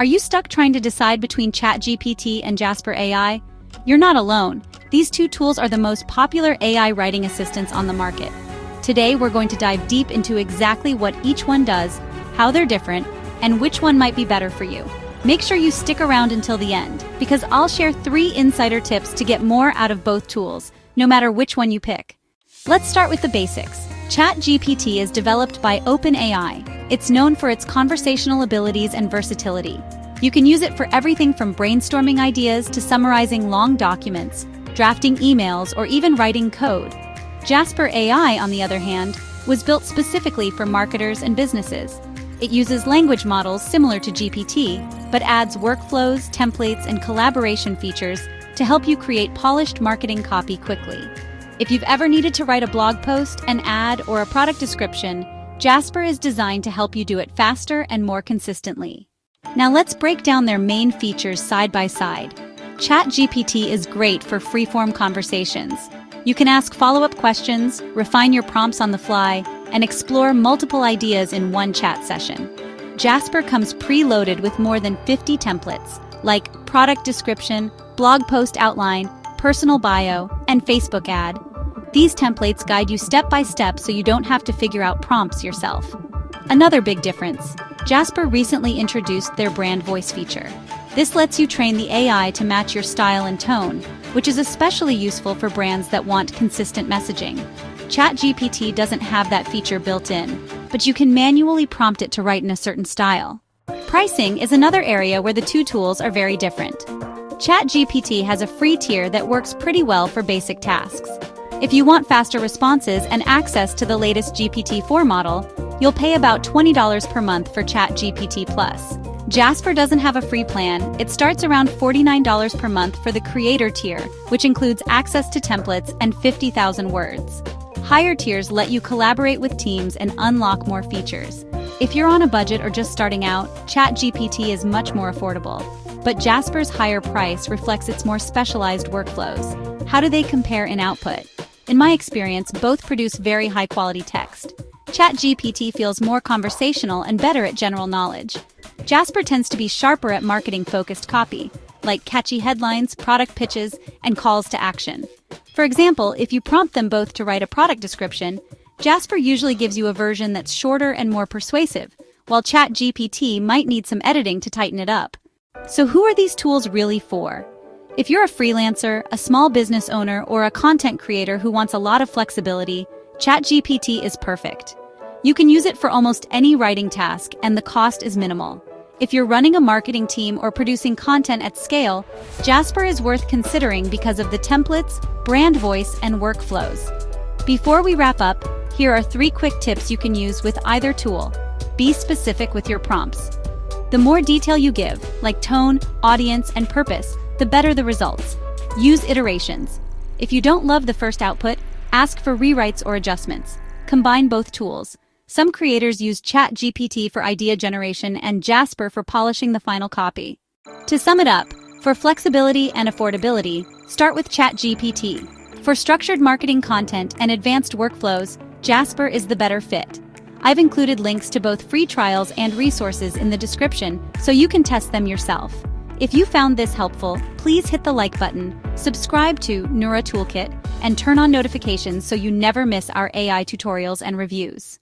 Are you stuck trying to decide between ChatGPT and Jasper AI? You're not alone. These two tools are the most popular AI writing assistants on the market. Today, we're going to dive deep into exactly what each one does, how they're different, and which one might be better for you. Make sure you stick around until the end, because I'll share 3 insider tips to get more out of both tools, no matter which one you pick. Let's start with the basics. ChatGPT is developed by OpenAI. It's known for its conversational abilities and versatility. You can use it for everything from brainstorming ideas to summarizing long documents, drafting emails, or even writing code. Jasper AI, on the other hand, was built specifically for marketers and businesses. It uses language models similar to GPT, but adds workflows, templates, and collaboration features to help you create polished marketing copy quickly. If you've ever needed to write a blog post, an ad, or a product description, Jasper is designed to help you do it faster and more consistently. Now let's break down their main features side by side. ChatGPT is great for free-form conversations. You can ask follow-up questions, refine your prompts on the fly, and explore multiple ideas in one chat session. Jasper comes preloaded with more than 50 templates, like product description, blog post outline, personal bio, and Facebook ad. These templates guide you step by step so you don't have to figure out prompts yourself. Another big difference, Jasper recently introduced their brand voice feature. This lets you train the AI to match your style and tone, which is especially useful for brands that want consistent messaging. ChatGPT doesn't have that feature built in, but you can manually prompt it to write in a certain style. Pricing is another area where the two tools are very different. ChatGPT has a free tier that works pretty well for basic tasks. If you want faster responses and access to the latest GPT-4 model, you'll pay about $20 per month for ChatGPT Plus. Jasper doesn't have a free plan. It starts around $49 per month for the creator tier, which includes access to templates and 50,000 words. Higher tiers let you collaborate with teams and unlock more features. If you're on a budget or just starting out, ChatGPT is much more affordable. But Jasper's higher price reflects its more specialized workflows. How do they compare in output? In my experience, both produce very high-quality text. ChatGPT feels more conversational and better at general knowledge. Jasper tends to be sharper at marketing-focused copy, like catchy headlines, product pitches, and calls to action. For example, if you prompt them both to write a product description, Jasper usually gives you a version that's shorter and more persuasive, while ChatGPT might need some editing to tighten it up. So who are these tools really for? If you're a freelancer, a small business owner, or a content creator who wants a lot of flexibility, ChatGPT is perfect. You can use it for almost any writing task, and the cost is minimal. If you're running a marketing team or producing content at scale, Jasper is worth considering because of the templates, brand voice, and workflows. Before we wrap up, here are 3 quick tips you can use with either tool. Be specific with your prompts. The more detail you give, like tone, audience, and purpose, the better the results. Use iterations. If you don't love the first output, ask for rewrites or adjustments. Combine both tools. Some creators use ChatGPT for idea generation and Jasper for polishing the final copy. To sum it up, for flexibility and affordability, start with ChatGPT. For structured marketing content and advanced workflows, Jasper is the better fit. I've included links to both free trials and resources in the description so you can test them yourself. If you found this helpful, please hit the like button, subscribe to Neura Toolkit, and turn on notifications so you never miss our AI tutorials and reviews.